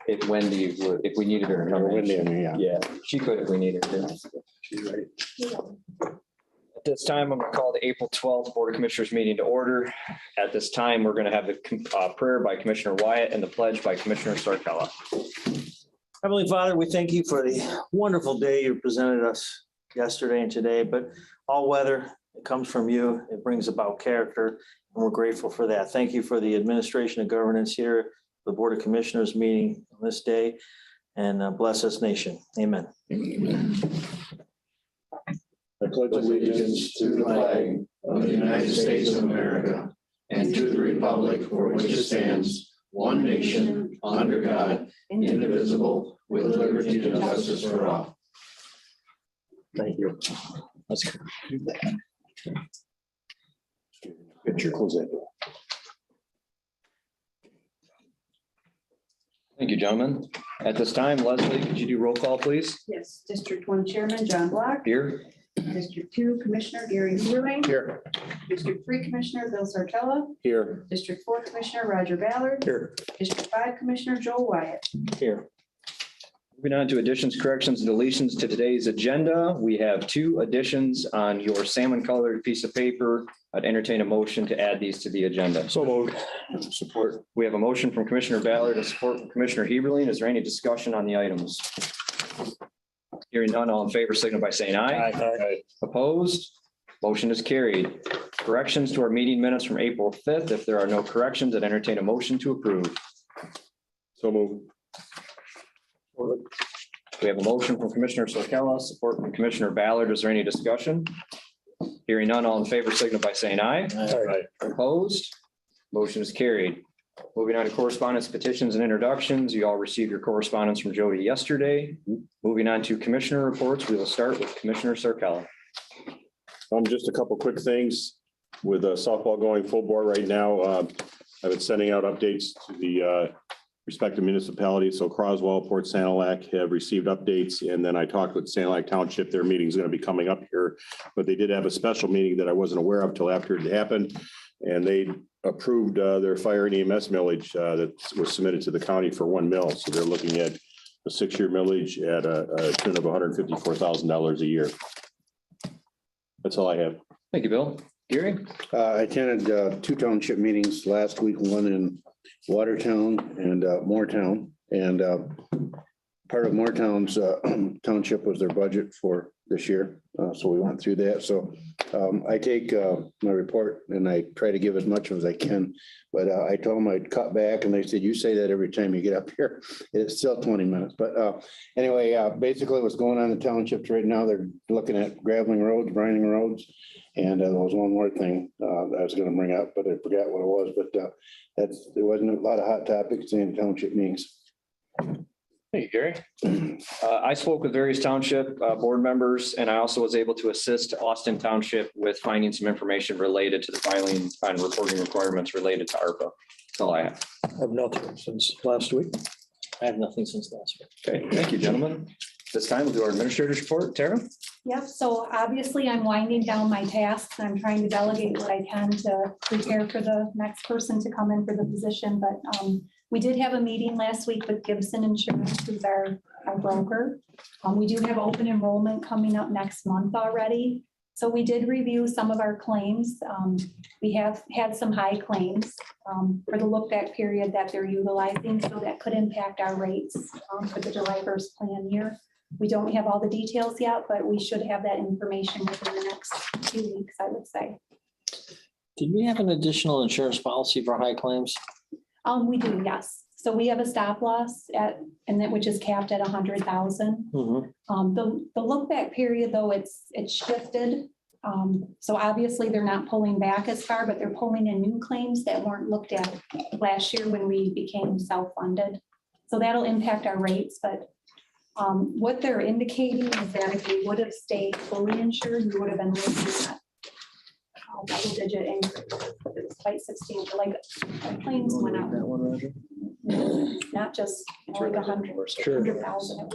If Wendy, if we needed her. to come in, Wendy, yeah. Yeah, she could if we needed her. She's right. At this time, I'm going to call the April 12th Board of Commissioners meeting to order. At this time, we're going to have the prayer by Commissioner Wyatt and the pledge by Commissioner Sarkella. Heavenly Father, we thank you for the wonderful day you presented us yesterday and today, but all weather, it comes from you. It brings about character, and we're grateful for that. Thank you for the administration of governance here, the Board of Commissioners meeting on this day, and bless this nation. Amen. I pledge allegiance to the flag of the United States of America and to the republic for which it stands, one nation, under God, indivisible, with liberty and justice for all. Thank you. Let's do that. Picture, close that door. Thank you, gentlemen. At this time, Leslie, could you do roll call, please? Yes, District 1 Chairman John Block, Here. District 2 Commissioner Gary Healing, Here. District 3 Commissioner Bill Sartella, Here. District 4 Commissioner Roger Ballard, Here. District 5 Commissioner Joel Wyatt. Here. Moving on to additions, corrections, and deletions to today's agenda. We have 2 additions on your salmon colored piece of paper. I'd entertain a motion to add these to the agenda. So moved. Support. We have a motion from Commissioner Ballard and support from Commissioner Heberlin. Is there any discussion on the items? Hearing none, all in favor, signify by saying aye. Aye. Opposed? Motion is carried. Corrections to our meeting minutes from April 5th. If there are no corrections, I'd entertain a motion to approve. So moved. We have a motion from Commissioner Sarkella, support from Commissioner Ballard. Is there any discussion? Hearing none, all in favor, signify by saying aye. Opposed? Motion is carried. Moving on to correspondence, petitions, and introductions. You all received your correspondence from Jody yesterday. Moving on to commissioner reports, we will start with Commissioner Sarkella. Just a couple quick things with softball going full bore right now. I've been sending out updates to the respective municipalities. So Croswell, Port Sanilac have received updates. And then I talked with Sanilac Township. Their meeting is going to be coming up here, but they did have a special meeting that I wasn't aware of till after it happened. And they approved their fire and EMS millage that was submitted to the county for 1 mil. So they're looking at a 6-year millage at a tune of $154,000 a year. That's all I have. Thank you, Bill. Gary? I attended 2 township meetings last week, one in Watertown and Moortown. And part of Moortown's township was their budget for this year. So we went through that. So I take my report and I try to give as much as I can. But I told them I'd cut back and they said, you say that every time you get up here. It's still 20 minutes. But anyway, basically what's going on in the townships right now, they're looking at graveling roads, brining roads. And there was one more thing that I was going to bring up, but I forgot what it was. But there wasn't a lot of hot topics in township meetings. Thank you, Gary. I spoke with various township board members, and I also was able to assist Austin Township with finding some information related to the filing and reporting requirements related to ARPA. That's all I have. I have nothing since last week. I have nothing since last week. Okay, thank you, gentlemen. This time we'll do our administrator's report. Tara? Yep, so obviously I'm winding down my tasks. I'm trying to delegate what I can to prepare for the next person to come in for the position, but we did have a meeting last week with Gibson Insurance, who's our broker. We do have open enrollment coming up next month already. So we did review some of our claims. We have had some high claims for the look back period that they're utilizing, so that could impact our rates for the July 1st plan year. We don't have all the details yet, but we should have that information within the next few weeks, I would say. Did we have an additional insurance policy for high claims? We do, yes. So we have a stop loss which is capped at 100,000. The look back period, though, it's shifted. So obviously they're not pulling back as far, but they're pulling in new claims that weren't looked at last year when we became self-funded. So that'll impact our rates, but what they're indicating is that if we would have stayed fully insured, we would have been looking at double-digit increase. It's quite substantial, like our claims went up. That one, Roger? Not just like 100,000.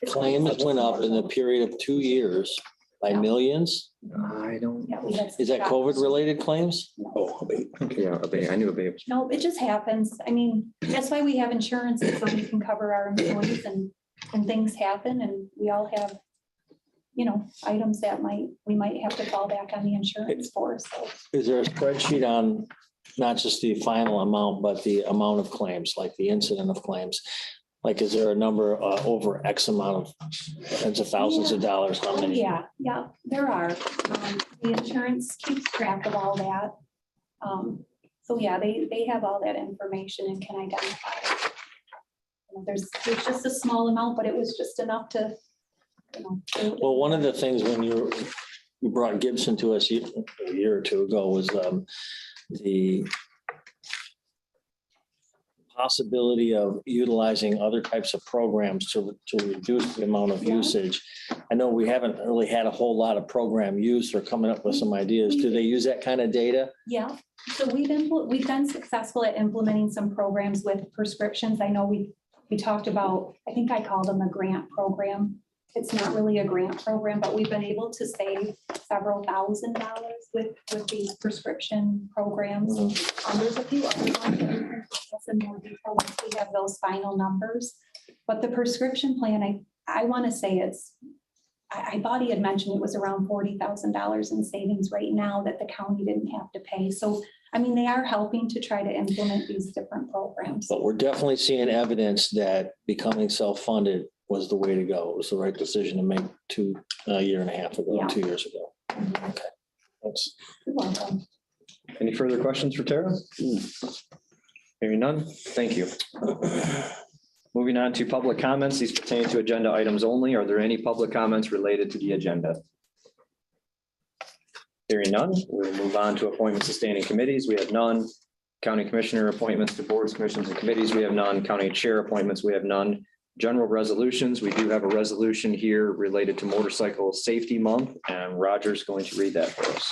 Claims went up in the period of 2 years by millions? I don't, Yeah, we had some Is that shots. COVID related claims? oh, yeah, I knew a babe. No, it just happens. I mean, that's why we have insurance, so we can cover our employees and things happen and we all have, you know, items that we might have to fall back on the insurance for, so. Is there a spreadsheet on not just the final amount, but the amount of claims, like the incident of claims? Like, is there a number over X amount of tens of thousands of dollars? How Oh, many? yeah, there are. The insurance keeps track of all that. So yeah, they have all that information and can identify it. You know, there's just a small amount, but it was just enough to, you know. Well, one of the things when you brought Gibson to us a year or two ago was the possibility of utilizing other types of programs to reduce the amount of Yeah. usage. I know we haven't really had a whole lot of program use or coming up with some ideas. Do they use that kind of data? Yeah, so we've been successful at implementing some programs with prescriptions. I know we talked about, I think I called them a grant program. It's not really a grant program, but we've been able to save several $1,000s with these prescription programs. There's a few other ones that we can discuss in more detail once we have those final numbers. But the prescription plan, I want to say I thought he had mentioned it was around $40,000 in savings right now that the county didn't have to pay. So, I mean, they are helping to try to implement these different programs. But we're definitely seeing evidence that becoming self-funded was the way to go. It was the right decision to make a year and a half ago, Yeah. 2 years ago. Mhm. Okay. Thanks. You're welcome. Any further questions for Tara? Hearing none, thank you. Moving on to public comments, these pertain to agenda items only. Are there any public comments related to the agenda? Hearing none, we'll move on to appointments to standing committees. We have none. County commissioner appointments to boards, commissions, and committees. We have none. County chair appointments. We have none. General resolutions. We do have a resolution here related to Motorcycle Safety Month, and Roger's going to read that for us.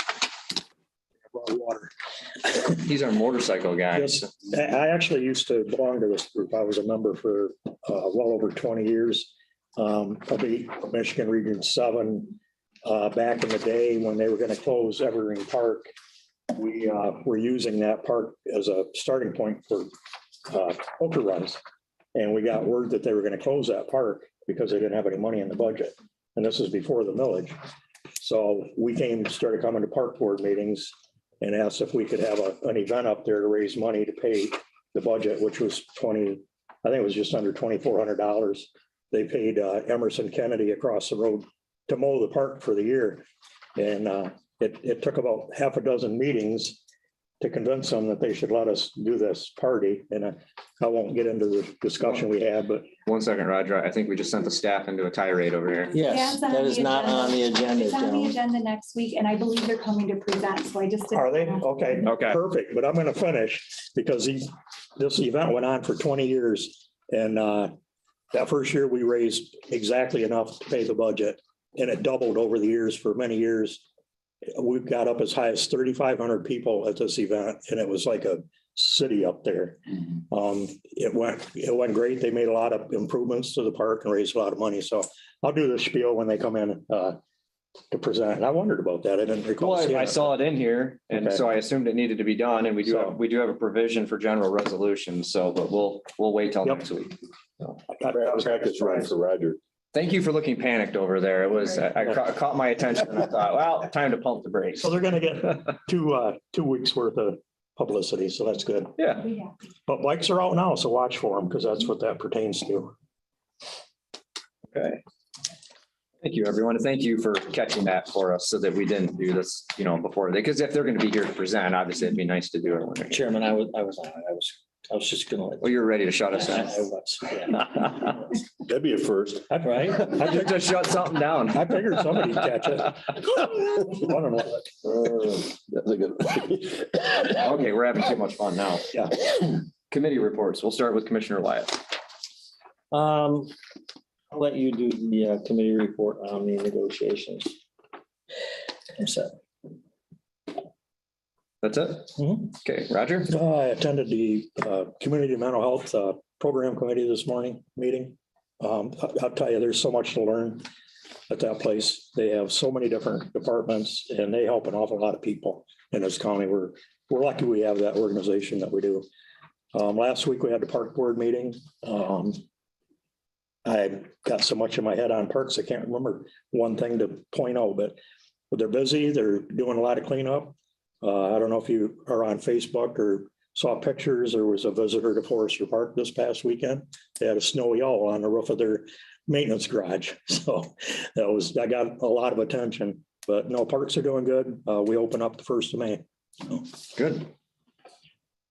Water. He's our motorcycle guy. Yes, I actually used to belong to this group. I was a member for well over 20 years. Probably Michigan Region 7. Back in the day when they were going to close Evergreen Park, we were using that park as a starting point for poker runs. And we got word that they were going to close that park because they didn't have any money in the budget. And this is before the millage. So we started coming to park board meetings and asked if we could have an event up there to raise money to pay the budget, which was I think it was just under $2,400. They paid Emerson Kennedy across the road to mow the park for the year. And it took about half a dozen meetings to convince them that they should let us do this party. And I won't get into the discussion we had, but 1 second, Roger. I think we just sent the staff into a tirade over here. Yes, It's on that is the not on the agenda, It's on the gentlemen. agenda next week, and I believe they're coming to present, so I just. didn't are they? know. Okay. Okay. Perfect, but I'm gonna finish because this event went on for 20 years. And that first year we raised exactly enough to pay the budget, and it doubled over the years for many years. We've got up as high as 3,500 people at this event, and it was like a city up there. It went great. They made a lot of improvements to the park and raised a lot of money. So I'll do the spiel when they come in to present. And I wondered about that. I didn't recall. Well, seeing I it. saw it in here, and Okay. so I assumed it needed to be done, and we do have a provision for general resolutions, so, but we'll wait till Yep. next week. I was Practice run for Roger. Thank you for looking panicked over there. It was, I caught my attention and I thought, well, time to pump the brakes. So they're gonna get 2 weeks worth of publicity, so that's good. Yeah, Yeah. But bikes are out now, so watch for them because that's what that pertains to. okay. Thank you, everyone. and Thank you for catching that for us so that we didn't do this, before, because if they're going to be here to present, obviously it'd be nice to do it when they're here. Chairman, I was just gonna let. Well, you're ready to shut us I down. was, yeah. That'd be a first. Right? Just shut something down. I figured somebody'd catch it. One of them. That's a good. Okay, we're having too much fun now. Yeah. Committee reports. We'll start with Commissioner Wyatt. I'll let you do the committee report on the negotiations. I'm set. That's it? Mhm. Okay, Roger? I attended the Community Mental Health Program Committee this morning meeting. I'll tell you, there's so much to learn. at that place. They have so many different departments and they help an awful lot of people in this county. We're lucky we have that organization that we do. Last week we had the park board meeting. I got so much in my head on parks, I can't remember one thing to point out, but they're busy. They're doing a lot of cleanup. I don't know if you are on Facebook or saw pictures. There was a visitor to Forester Park this past weekend. They had a snowy owl on the roof of their maintenance garage. So I got a lot of attention, but no, parks are doing good. We open up the 1st of May. Good.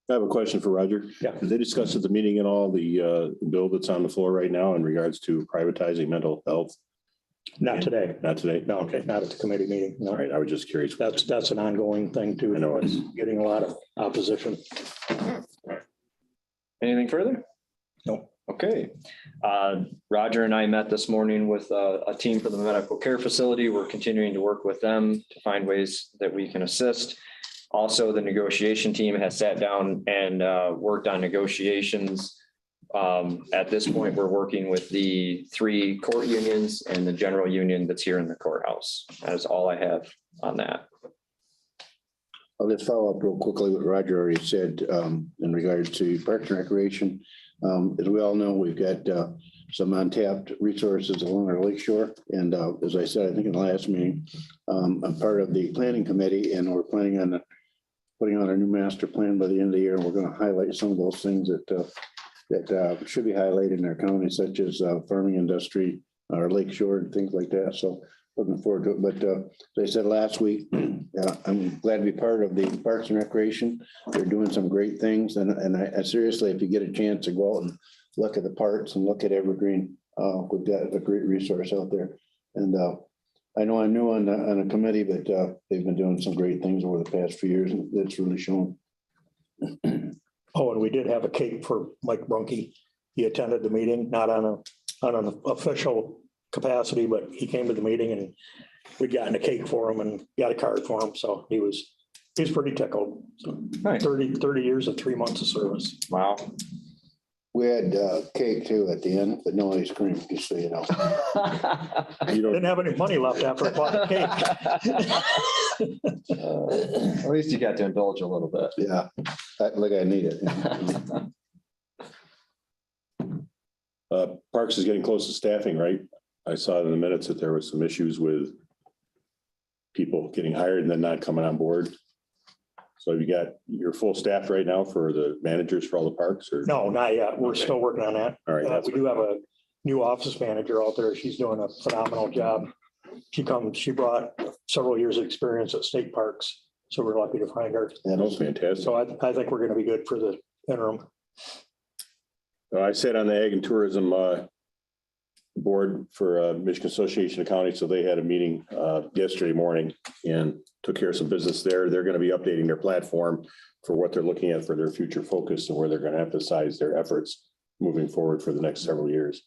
I have a question for Roger. Yeah. Did they discuss at the meeting at all the bill that's on the floor right now in regards to privatizing mental health? Not today. Not today? No, okay, not at the committee meeting. No, All right, I was just curious. that's an ongoing thing too. I know it's Getting a lot of opposition. Anything further? No. Okay. Roger and I met this morning with a team for the medical care facility. We're continuing to work with them to find ways that we can assist. Also, the negotiation team has sat down and worked on negotiations. At this point, we're working with the 3 court unions and the general union that's here in the courthouse. That is all I have on that. I'll just follow up real quickly what Roger already said in regards to Parks and Recreation. As we all know, we've got some untapped resources along our lake shore. And as I said, I think in the last meeting, I'm part of the planning committee and we're planning on putting on a new master plan by the end of the year. And we're going to highlight some of those things that should be highlighted in our county, such as farming industry, our lake shore and things like that. So looking forward to it. But as I said last week, I'm glad to be part of the Parks and Recreation. They're doing some great things. And I seriously, if you get a chance to go out and look at the parks and look at Evergreen, we've got a great resource out there. And I know I'm new on a committee, but they've been doing some great things over the past few years. And it's really shown. Oh, and we did have a cake for Mike Brunke. He attended the meeting, not on an official capacity, but he came to the meeting and we got a cake for him and got a card for him. So he's pretty tickled. So Nice. 30 years and 3 months of service. Wow. We had cake too at the end, but no ice cream, just so you know. You don't, Didn't have any money left after I bought the cake. At least you got to indulge a little bit. Yeah, like I need it. Parks is getting close to staffing, right? I saw in the minutes that there was some issues with people getting hired and then not coming on board. So you got your full staff right now for the managers for all the parks or? No, not yet. We're still working on that. All right. That's We do have a new office manager out there. She's doing a phenomenal job. She brought several years of experience at state parks. So we're lucky to find her. That was fantastic. So I think we're going to be good for the interim. I sat on the Ag and Tourism board for Michigan Association of Counties. So they had a meeting yesterday morning and took care of some business there. They're going to be updating their platform for what they're looking at for their future focus and where they're going to emphasize their efforts moving forward for the next several years.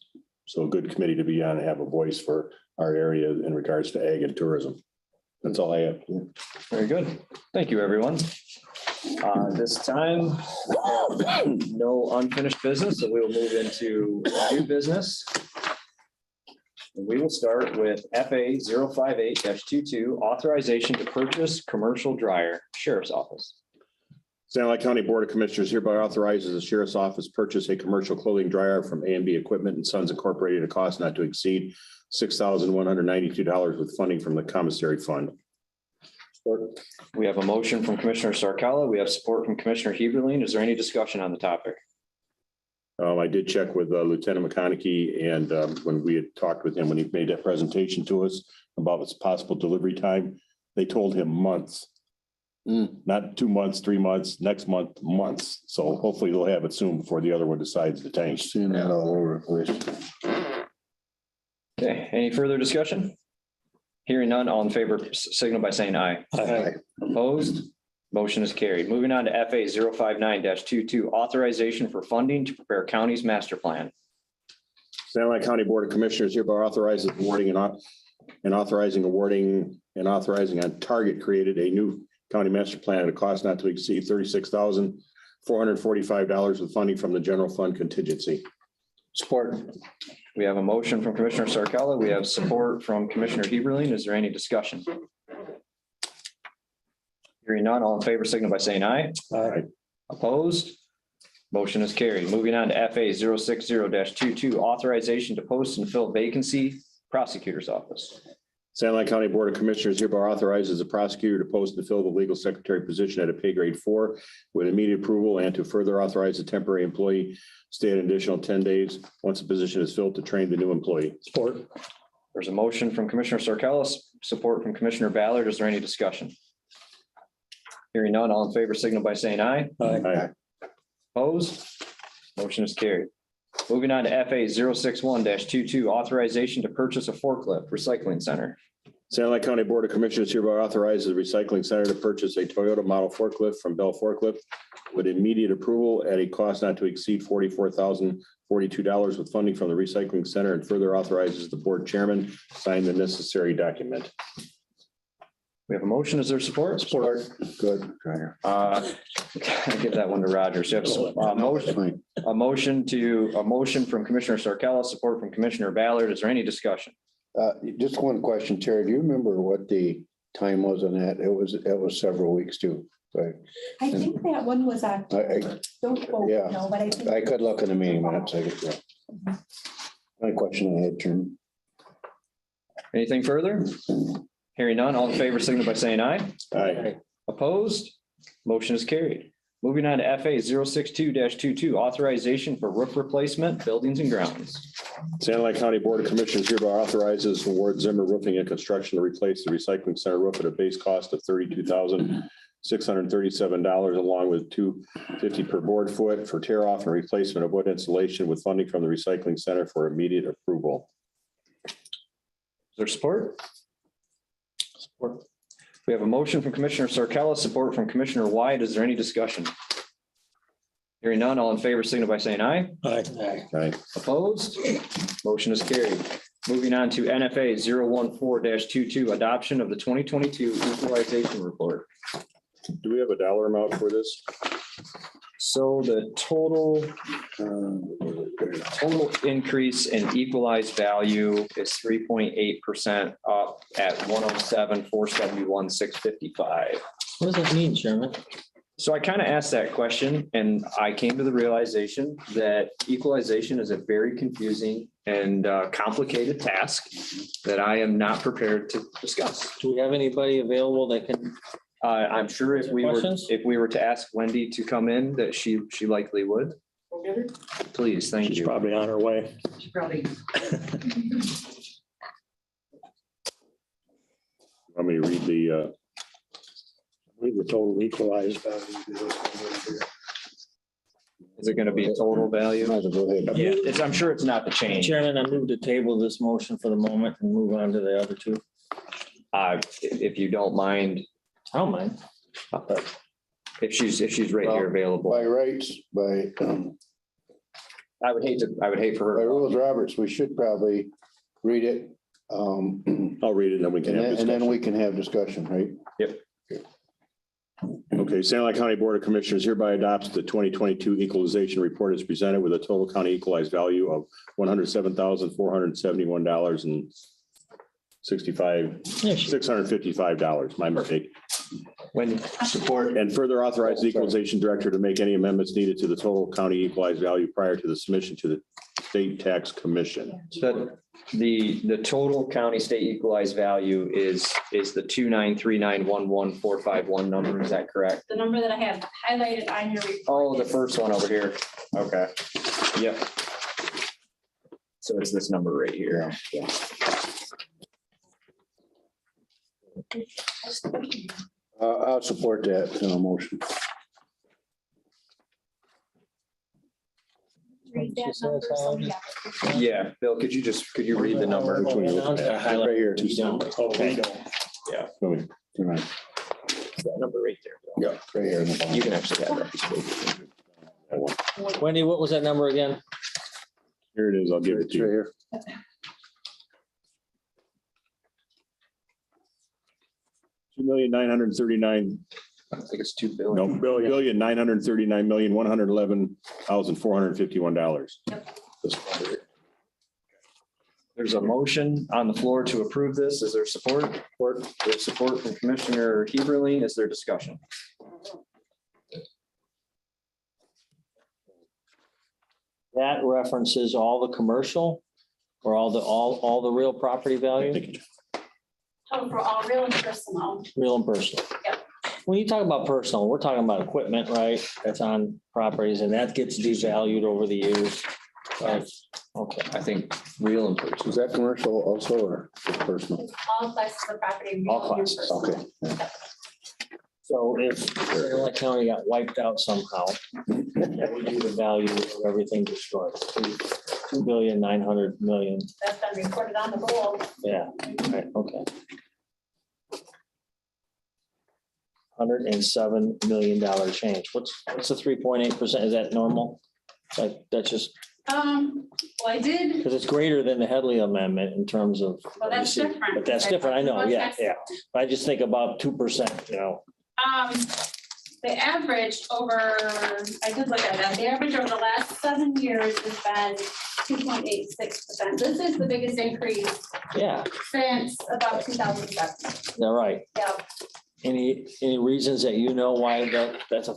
So a good committee to be on and have a voice for our area in regards to ag and tourism. That's all I have. Very good. Thank you, everyone. This time, no unfinished business, so we will move into new business. And we will start with FA 058-22, authorization to purchase commercial dryer, Sheriff's Office. Santa Clara County Board of Commissioners hereby authorizes the Sheriff's Office purchase a commercial clothing dryer from A&B Equipment and Sons Incorporated, a cost not to exceed $6,192 with funding from the commissary fund. We have a motion from Commissioner Sarcella. We have support from Commissioner Heberlein. Is there any discussion on the topic? I did check with Lieutenant McConaughey and when we had talked with him, when he made that presentation to us about its possible delivery time, they told him months. Not 2 months, 3 months, next month, months. So hopefully they'll have it soon before the other one decides the tank. Seeing that all over the place. Okay, any further discussion? Hearing none, all in favor, signal by saying aye. Aye. Opposed? Motion is carried. Moving on to FA 059-22, authorization for funding to prepare county's master plan. Santa Clara County Board of Commissioners hereby authorizes awarding and authorizing on target created a new county master plan at a cost not to exceed $36,445 with funding from the general fund contingency. Support. We have a motion from Commissioner Sarcella. We have support from Commissioner Heberlin. Is there any discussion? Hearing none, all in favor, signal by saying aye. Aye. Opposed? Motion is carried. Moving on to FA 060-22, authorization to post and fill vacancy, prosecutor's office. Sanilac County Board of Commissioners hereby authorizes the prosecutor to post and fill the legal secretary position at a pay grade 4 with immediate approval and to further authorize the temporary employee stay an additional 10 days once the position is filled to train the new employee. Support. There's a motion from Commissioner Sarcella, support from Commissioner Ballard. Is there any discussion? Hearing none, all in favor, signal by saying aye. Aye. Opposed? Motion is carried. Moving on to FA 061-22, authorization to purchase a forklift recycling center. Sanilac County Board of Commissioners hereby authorizes the recycling center to purchase a Toyota model forklift from Bell Forklift with immediate approval at a cost not to exceed $44,042 with funding from the recycling center and further authorizes the board chairman to sign the necessary document. We have a motion. Is there support? Support. Good. Ryder. I'll give that one to Roger. So you have Fine. a motion from Commissioner Sarcella, support from Commissioner Ballard. Is there any discussion? Just one question, Terry. Do you remember what the time was on that? It was several weeks too. Right. I think that one was on, don't quote, Yeah. no, but I think. I could look in the meeting minutes. I could, yeah. My question I had, Chairman. Anything further? Hearing none, all in favor, signal by saying aye. Aye. Opposed? Motion is carried. Moving on to FA 062-22, authorization for roof replacement, buildings and grounds. Sanilac County Board of Commissioners hereby authorizes award Zimmer Roofing and Construction to replace the recycling center roof at a base cost of $32,637 along with $250 per board foot for tear off and replacement of wood insulation with funding from the recycling center for immediate approval. Is there support? Support. We have a motion from Commissioner Sarcella, support from Commissioner Wyatt. Is there any discussion? Hearing none, all in favor, signal by saying aye. Aye. Aye. Opposed? Motion is carried. Moving on to NFA 014-22, adoption of the 2022 equalization report. Do we have a dollar amount for this? So the total increase in equalized value is 3.8% up at 107,471,655. What does that mean, Chairman? So I kind of asked that question and I came to the realization that equalization is a very confusing and complicated task that I am not prepared to discuss. Do we have anybody available that can? I'm sure if we Questions? were to ask Wendy to come in, that she likely would. Please, thank She's you. probably on her way. Want me to read the, Read the total equalized value. Is it going to be total value? Might as well go ahead. Yeah, I'm sure it's not the change. Chairman, I move to table this motion for the moment and move on to the other two. If you don't mind, I don't mind. if she's right here available, By rights, by I would hate for her. rules Roberts, we should probably read it. And I'll read it and then we can have then discussion. we can have discussion, right? Okay, Sanilac County Board of Commissioners hereby adopts the 2022 equalization report as presented with a total county equalized value of $107,471.65, my mistake. When Support. And further authorize the equalization director to make any amendments needed to the total county equalized value prior to the submission to the state tax commission. the total county state equalized value is the 293911451 number. Is that correct? The number that I have highlighted on your report. Oh, the first one over here. Okay. Yep. So it's this number right here. I'll support that motion. Read that number, so we have it. Yeah, Bill, could you read the number? Which one you looking at? Right here. Okay. Yeah, Right. that number right there. Yeah, right here. in the bottom. You can actually have that. Wendy, what was that number again? Here it is, I'll give it It's to right you. here. $2,939,000. I think it's 2 No, billion. $1,939,111,451. this one. There's a motion on the floor to approve this. Is there support? There's support from Commissioner Heberlein. Is there discussion? That references all the commercial or all the real property value, Oh, for all real and personal. real and personal. Yep. When you talk about personal, we're talking about equipment, right? That's on properties and that gets devalued over the years. Right? Okay. I think real and personal. Is that commercial also or just personal? It's all classes of property. real All and classes, personal. Okay. So if Lake County got wiped out somehow, that would be the value of everything destroyed. 2,900,000,000. That's been reported on the roll. Yeah, right, okay. $107 million change. What's the 3.8%? Is that normal? Like, that's just, Well, I did, because it's greater than the Headley Amendment in terms of. well, that's different. But that's different, I know, yeah. I just think about 2%, you know. The average over, I did look at that, the average over the last 7 years has been 2.86%. This is the biggest increase Yeah, since about 2007. they're right. Yeah, Any reasons that you know why that's a,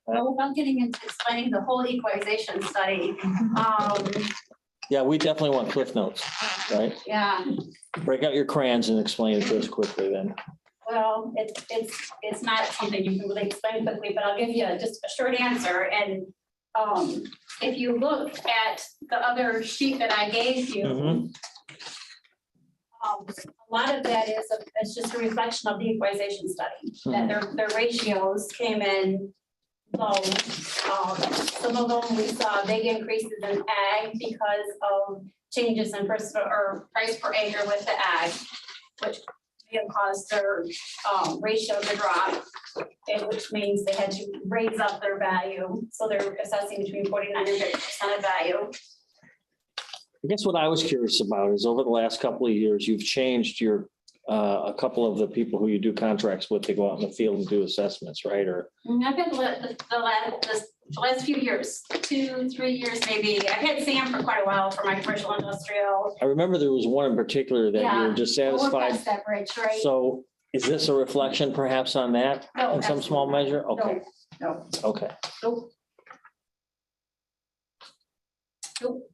well, without getting into explaining the whole equalization study, yeah, we definitely want cliff notes, right? yeah, Break out your crayons and explain it to us quickly then. well, it's not something you can really explain quickly, but I'll give you just a short answer. And if you look at the other sheet that I gave you, Mhm. a lot of that is, it's just a reflection of the equalization study, that their ratios came in low. Some of them, we saw big increases in ag because of changes in personal or price per acre with the ag, which caused their ratio to drop, and which means they had to raise up their value. So they're assessing between 49 and 50% of value. I guess what I was curious about is over the last couple of years, you've changed your, a couple of the people who you do contracts with, they go out in the field and do assessments, right? Or, I've had the last few years, 2-3 years maybe. I've had Sam for quite a while for my commercial industrial. I remember there was one in particular that you were just We're satisfied. past that bridge, right? So is this a reflection perhaps on that No, in some small absolutely measure? Okay, No, okay. nope. Nope.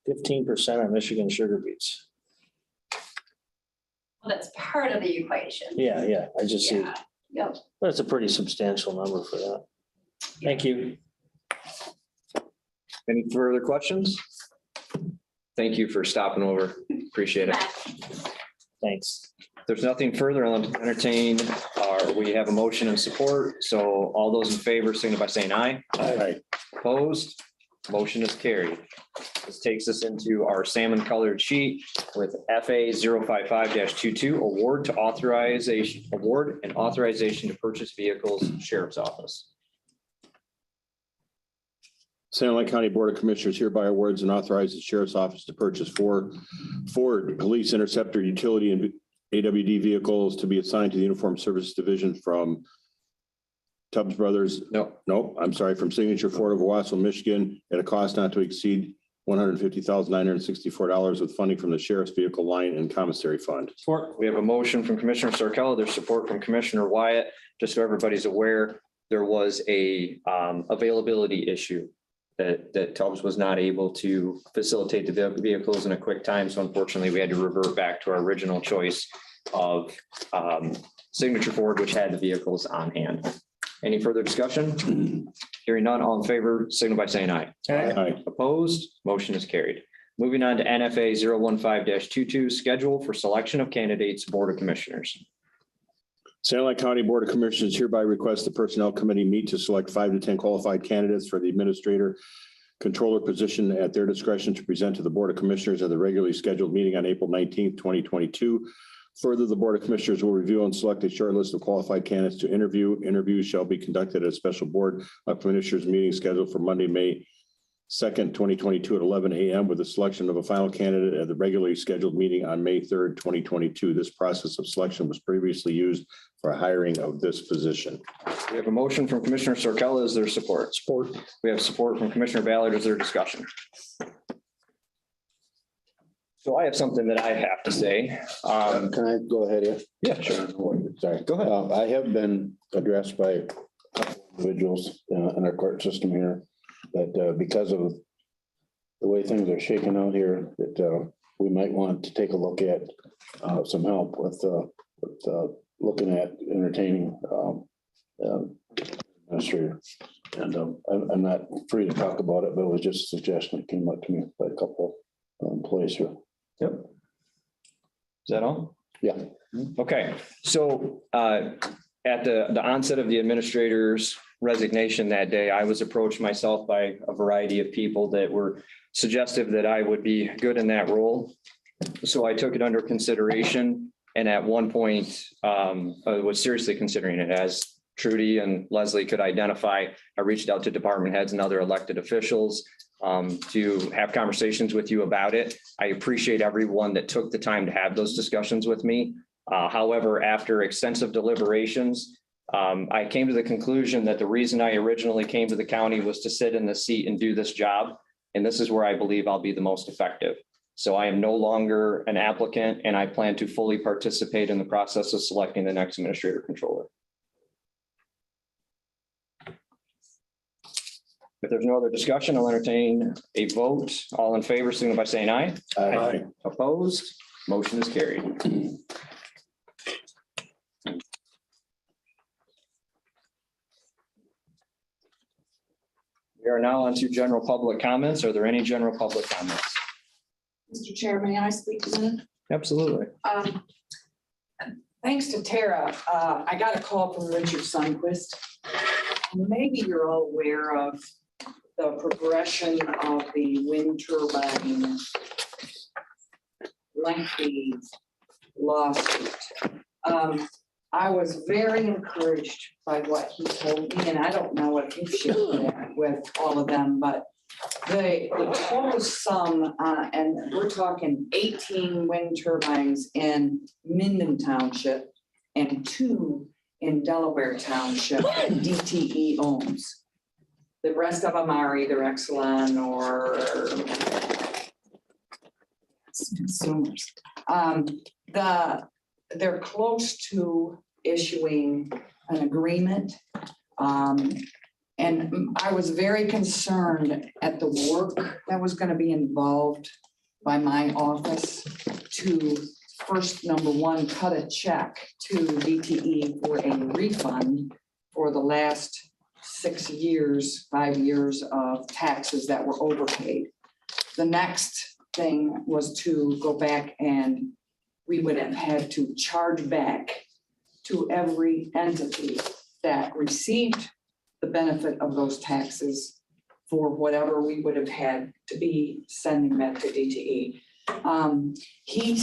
15% on Michigan sugar beets. Well, that's part of the equation. Yeah, I just see, Yeah, yep. that's a pretty substantial number for that. Thank you. Any further questions? Thank you for stopping over. Appreciate it. Thanks. If there's nothing further, I'll entertain, we have a motion and support. So all those in favor, signify by saying aye. Aye. Opposed, motion is carried. This takes us into our salmon colored sheet with FA 055-22, award and authorization to purchase vehicles, Sheriff's Office. Sand Lake County Board of Commissioners hereby awards and authorizes the Sheriff's Office to purchase four Ford Police Interceptor utility and AWD vehicles to be assigned to the Uniform Services Division from Tubbs Brothers. No, I'm sorry, from Signature Ford of Owasso, Michigan, at a cost not to exceed $150,964 with funding from the Sheriff's Vehicle Line and Commissary Fund. we have a motion from Commissioner Sarcella. There's support from Commissioner Wyatt. Just so everybody's aware, there was a availability issue that Tubbs was not able to facilitate the vehicles in a quick time. So unfortunately, we had to revert back to our original choice of Signature Ford, which had the vehicles on hand. Any further discussion? Hearing none, all in favor, signal by saying aye. Aye. Opposed, motion is carried. Moving on to NFA 015-22, schedule for selection of candidates, Board of Commissioners. Sand Lake County Board of Commissioners hereby requests the Personnel Committee meet to select 5 to 10 qualified candidates for the Administrator Controller position at their discretion to present to the Board of Commissioners at the regularly scheduled meeting on April 19th, 2022. Further, the Board of Commissioners will review and select a short list of qualified candidates to interview. Interviews shall be conducted at a special Board of Commissioners meeting scheduled for Monday, May 2nd, 2022 at 11 a.m. with the selection of a final candidate at the regularly scheduled meeting on May 3rd, 2022. This process of selection was previously used for hiring of this position. We have a motion from Commissioner Sarcella. Is there support? Support. We have support from Commissioner Ballard. Is there discussion? So I have something that I have to say. Can I go ahead here? Yeah, sure. Sorry. Go ahead. I have been addressed by individuals in our court system here that because of the way things are shaking out here, that we might want to take a look at some help with looking at entertaining administrator. And I'm not free to talk about it, but it was just a suggestion that came up to me by a couple employees here. Yep. Is that all? Yeah. Okay, so at the onset of the administrator's resignation that day, I was approached myself by a variety of people that were suggestive that I would be good in that role. So I took it under consideration, and at one point I was seriously considering it. As Trudy and Leslie could identify, I reached out to department heads and other elected officials to have conversations with you about it. I appreciate everyone that took the time to have those discussions with me. However, after extensive deliberations, I came to the conclusion that the reason I originally came to the county was to sit in the seat and do this job. And this is where I believe I'll be the most effective. So I am no longer an applicant, and I plan to fully participate in the process of selecting the next administrator controller. If there's no other discussion, I'll entertain a vote. All in favor, signify by saying aye. Aye. Opposed, motion is carried. We are now on to general public comments. Are there any general public comments? Mr. Chair, may I speak a minute? Absolutely. Thanks to Tara, I got a call from Richard Sundquist. Maybe you're all aware of the progression of the wind turbine lengthy lawsuit. I was very encouraged by what he told me, and I don't know if you've shared that with all of them, but the total sum, and we're talking 18 wind turbines in Minden Township and 2 in Delaware Township that DTE owns. The rest of them are either Exelon or consumers. They're close to issuing an agreement. And I was very concerned at the work that was going to be involved by my office to first, number one, cut a check to DTE for a refund for the last 5 years of taxes that were overpaid. The next thing was to go back, and we would have had to charge back to every entity that received the benefit of those taxes for whatever we would have had to be sending back to DTE. He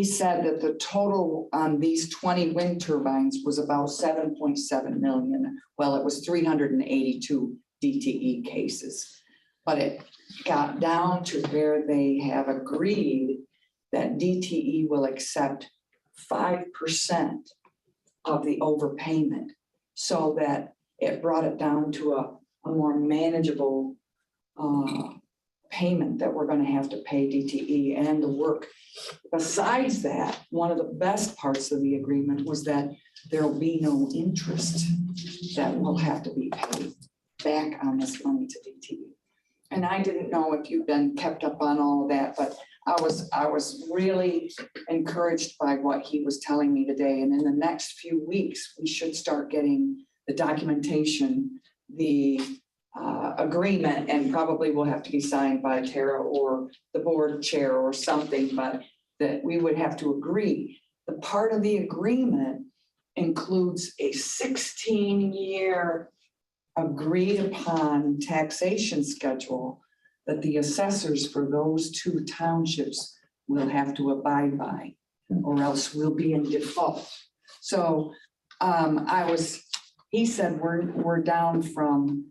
said that the total on these 20 wind turbines was about 7.7 million. Well, it was 382 DTE cases, but it got down to where they have agreed that DTE will accept 5% of the overpayment, so that it brought it down to a more manageable payment that we're going to have to pay DTE and the work. Besides that, one of the best parts of the agreement was that there will be no interest that will have to be paid back on this money to DTE. And I didn't know if you've been kept up on all of that, but I was really encouraged by what he was telling me today. And in the next few weeks, we should start getting the documentation, the agreement, and probably will have to be signed by Tara or the board chair or something, but that we would have to agree. The part of the agreement includes a 16-year agreed upon taxation schedule that the assessors for those 2 townships will have to abide by, or else we'll be in default. So he said we're down from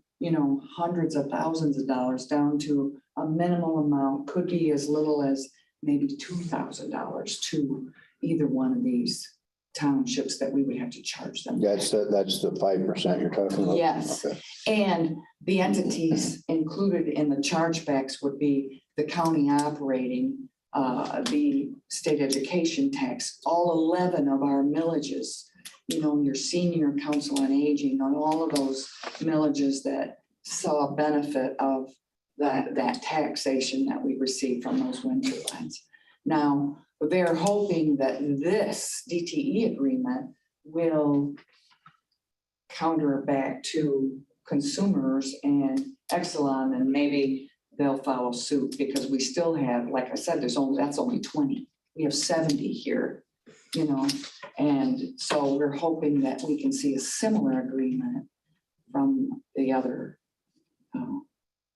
hundreds of thousands of dollars down to a minimal amount, could be as little as maybe $2,000 to either one of these townships that we would have to charge them. That's the 5% you're talking about? Yes. Okay. And the entities included in the chargebacks would be the county operating, the state education tax, all 11 of our millages, your senior council on aging, on all of those millages that saw a benefit of that taxation that we received from those wind turbines. Now, they're hoping that this DTE agreement will counter back to consumers and Exelon, and maybe they'll follow suit, because we still have, like I said, that's only 20. We have 70 here, and so we're hoping that we can see a similar agreement from the other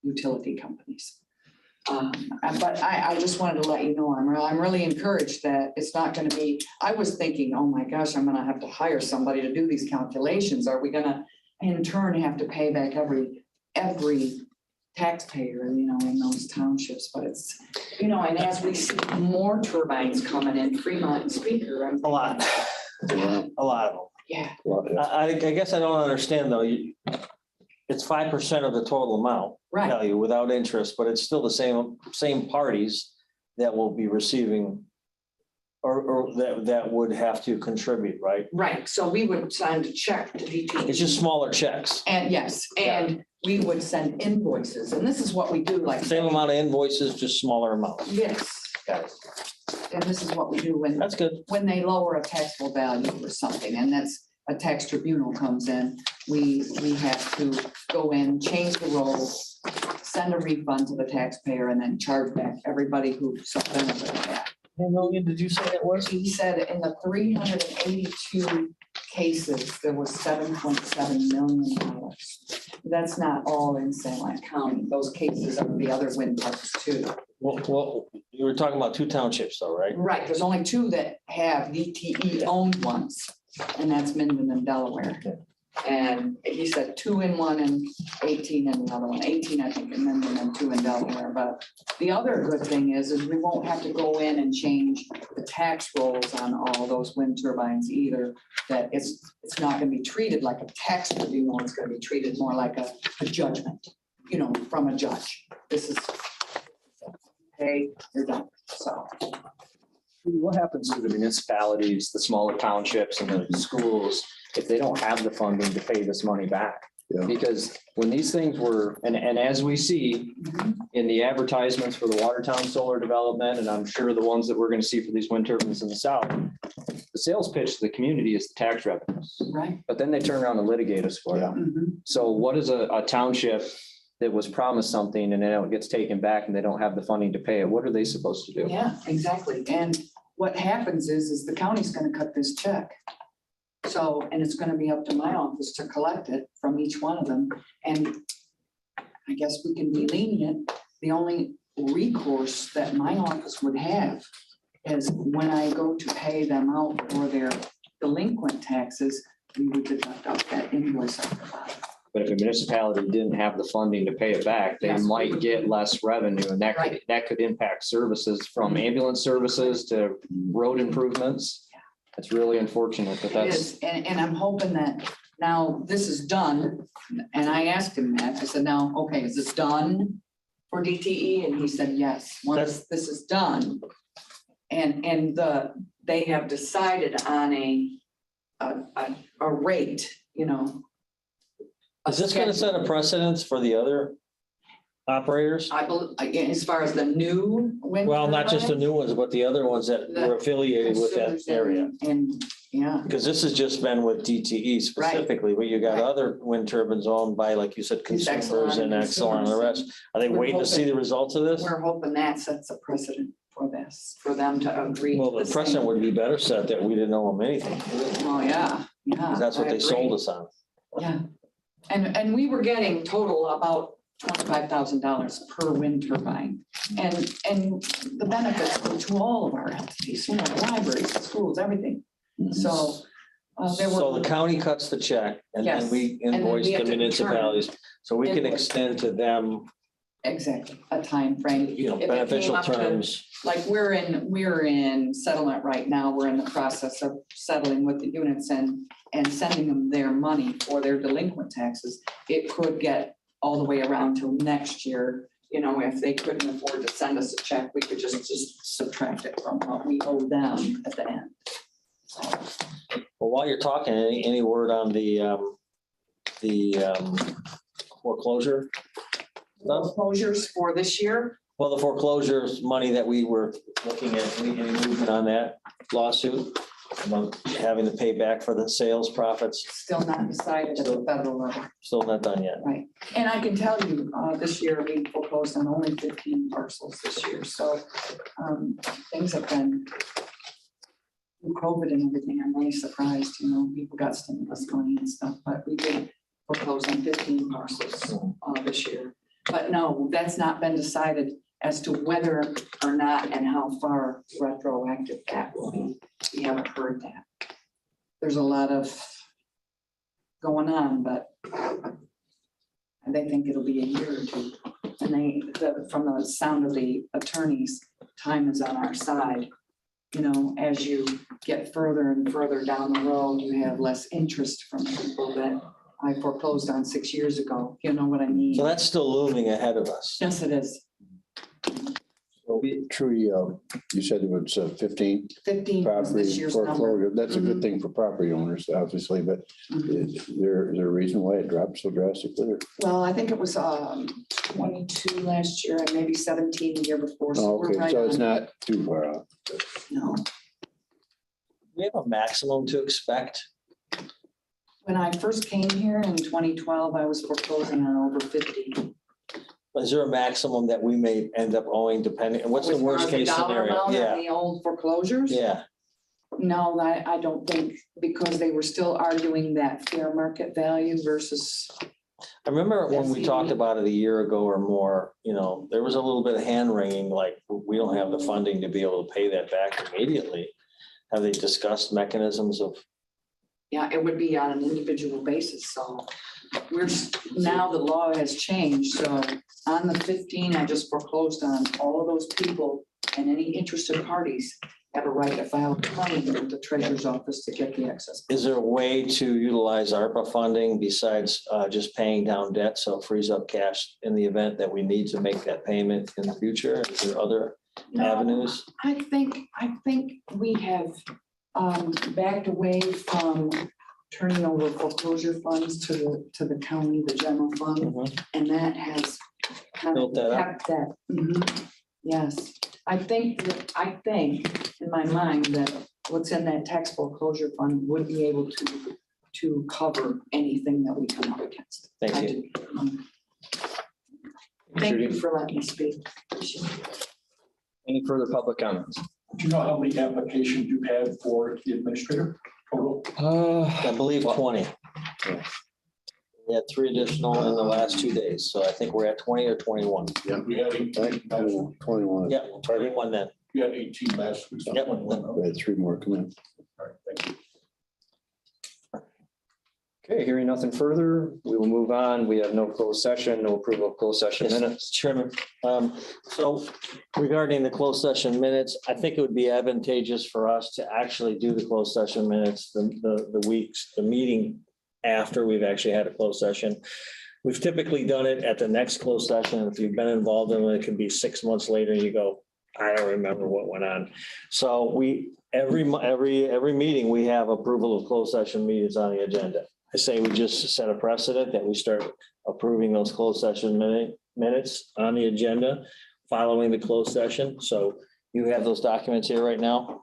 utility companies. But I just wanted to let you know, I'm really encouraged that it's not going to be, I was thinking, oh my gosh, I'm going to have to hire somebody to do these calculations. Are we going to in turn have to pay back every taxpayer, in those townships? But it's, and as we see more turbines coming in, Fremont and Speaker. A lot. A lot of them. Yeah, I guess I don't understand though. It's 5% of the total amount right. value without interest, but it's still the same parties that will be receiving or that would have to contribute, right? Right. So we would send a check to DTE. It's just smaller checks. And yes, and we would send invoices, and this is what we do, like. Same amount of invoices, just smaller amounts. Yes, Got it. and this is what we do when. That's good. When they lower a taxable value or something, and that's a tax tribunal comes in, we have to go in, change the rolls, send a refund to the taxpayer, and then charge back everybody who benefited that. How million did you say it was? He said in the 382 cases, there was $7.7 million. That's not all in St. Louis County. Those cases are the other wind parks too. Well, you were talking about 2 townships though, right? Right, there's only 2 that have DTE owned ones, and that's Minden and Delaware. And he said 2 in one and 18 in the other one. 18, I think, in Minden and 2 in Delaware. But the other good thing is we won't have to go in and change the tax rolls on all those wind turbines either. That it's not going to be treated like a tax tribunal. It's going to be treated more like a judgment, from a judge. This is, hey, you're done. So. What happens to the municipalities, the smaller townships and the schools if they don't have the funding to pay this money back? Yeah. Because when these things were, and as we see in the advertisements for the Watertown solar development, and I'm sure the ones that we're going to see for these wind turbines in the south, the sales pitch to the community is the tax revenues. Right. But then they turn around and litigate us for it. Yeah. Mhm. So what is a township that was promised something and then it gets taken back and they don't have the funding to pay it? What are they supposed to do? Yeah, exactly. And what happens is the county's gonna cut this check. So, and it's gonna be up to my office to collect it from each one of them. And I guess we can be lenient. The only recourse that my office would have is when I go to pay them out for their delinquent taxes, we would deduct off that invoice off the bottom. But if a municipality didn't have the funding to pay it back, they Yes. might get less revenue and Right. that could impact services from ambulance services to road improvements. It's really unfortunate, but It that's, is, and I'm hoping that now this is done, and I asked him that, I said, now, okay, is this done for DTE? And he said, yes, once this is done. And they have decided on a rate, Is this going to set a precedence for the other operators? I believe, again, as far as the new. wind Well, not just the turbines, new ones, but the other ones that were affiliated with that consumers area. And, yeah, Because this has just been with DTE specifically, but you got Right. other wind turbines owned by, like you said, These Exelon consumers and and Exelon and the consumers. rest. Are they We're waiting to see hoping- the results of this? we're hoping that sets a precedent for this, for them to agree. Well, to the same- precedent would be better set that we didn't owe them anything. Oh, yeah, yeah. 'Cause that's what I they agree. sold us on. Yeah, and we were getting total about $25,000 per wind turbine. And the benefits were to all of our entities, libraries, schools, everything. So There So the were, county cuts the check and then Yes, we and then invoice we the have to return municipalities. So we can invoice. extend to them, exactly, a time frame. you know, If it came beneficial up to- terms. Like we're in settlement right now. We're in the process of settling with the units and sending them their money for their delinquent taxes. It could get all the way around till next year. You know, if they couldn't afford to send us a check, we could just subtract it from what we owe them at the end. Well, while you're talking, any word on the foreclosure stuff? Foreclosures for this year, Well, the foreclosures money that we were looking at, any movement on that lawsuit? About having to pay back for the sales profits, still not decided at the federal level. still not done yet. Right, and I can tell you, this year we foreclosed on only 15 parcels this year, so things have been. With COVID and everything, I'm really surprised, you know, people got stimulus money and stuff, but we did foreclose on 15 parcels this year. But no, that's not been decided as to whether or not and how far retroactive that will be. We haven't heard that. There's a lot of going on, but they think it'll be a year or two. And from the sound of the attorneys, time is on our side. You know, as you get further and further down the road, you have less interest from people that I foreclosed on 6 years ago. You know what I mean? So that's still looming ahead of us. Yes, it is. Trudy, you said it was 15 15 was this property year's number. foreclosure. That's a good thing for property owners, obviously, but is there a reason why it dropped so drastically? Well, I think it was 22 last year and maybe 17 the year before. So Oh, we're okay, right so it's on. not too far out. No. We have a maximum to expect. When I first came here in 2012, I was foreclosing on over 50. Is there a maximum that we may end up owing depending, what's the As far worst as the case dollar scenario? amount on Yeah, The old foreclosures? yeah. No, I don't think, because they were still arguing that fair market value versus, I remember when we SCD. talked about it a year ago or more, you know, there was a little bit of hand wringing, like, we don't have the funding to be able to pay that back immediately. Have they discussed mechanisms of, yeah, it would be on an individual basis, so now the law has changed, so on the 15, I just foreclosed on all of those people and any interested parties have a right to file a claim with the treasurer's office to get the excess. is there a way to utilize ARPA funding besides just paying down debt? So it frees up cash in the event that we need to make that payment in the future? Is there other avenues? I think we have backed away from turning over foreclosure funds to the county, the general fund, Mhm. and that has kind Built of that up. kept that. Mhm. Yes, I think in my mind that what's in that tax foreclosure fund would be able to cover anything that we come up against. I Thank you. do. Thank you for letting me speak. Appreciate it. Any further public comments? Do you know how many applications you've had for the administrator total? I believe 20. We had 3 additional in the last 2 days, so I think we're at 20 or 21. We had 18 last week. 21. Yeah, 21 then. You had 18 last week. so Yep. 21, okay. We had 3 more come in. All right, thank you. Okay, hearing nothing further, we will move on. We have no closed session, no approval of closed session Yes, minutes. Chairman, so regarding the closed session minutes, I think it would be advantageous for us to actually do the closed session minutes, the meeting after we've actually had a closed session. We've typically done it at the next closed session. If you've been involved in it, it can be 6 months later and you go, I don't remember what went on. So every meeting, we have approval of closed session meetings on the agenda. I say we just set a precedent that we start approving those closed session minutes on the agenda following the closed session. So you have those documents here right now.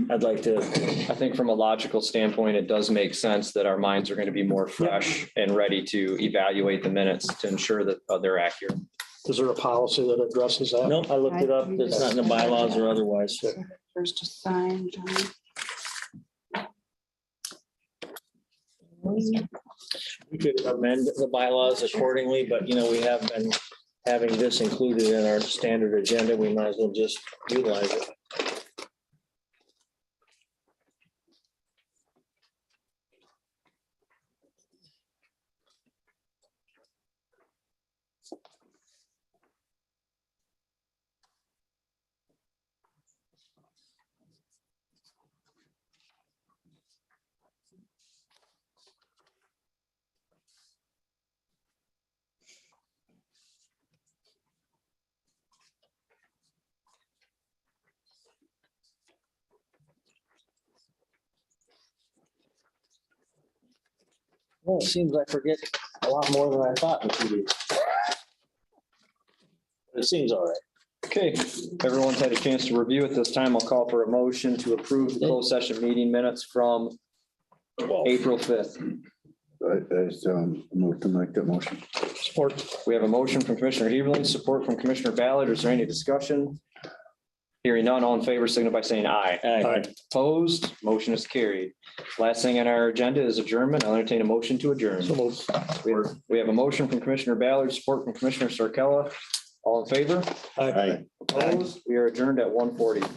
I'd like to, I think from a logical standpoint, it does make sense that our minds are going to be more fresh and ready to evaluate the minutes to ensure that they're accurate. Is there a policy that addresses that? nope, I looked it up. It's not in the bylaws or otherwise. First to sign, John. We could amend the bylaws accordingly, but you know, we have been having this included in our standard agenda. We might as well just utilize it. Well, it seems I forget a lot more than I thought in 2 days. It seems all right. Okay, everyone's had a chance to review at this time. I'll call for a motion to approve the closed session meeting minutes from April 5th. Move to make that motion. Support. We have a motion from Commissioner Heberlin, support from Commissioner Ballard. Is there any discussion? Hearing none, all in favor, signify by saying aye. Aye. Opposed, motion is carried. Last thing on our agenda is adjournment. I'll entertain a motion to adjourn. So moved. We have a motion from Commissioner Ballard, support from Commissioner Sarcella. All in favor? Aye. Aye. Opposed, we are adjourned at 1:40.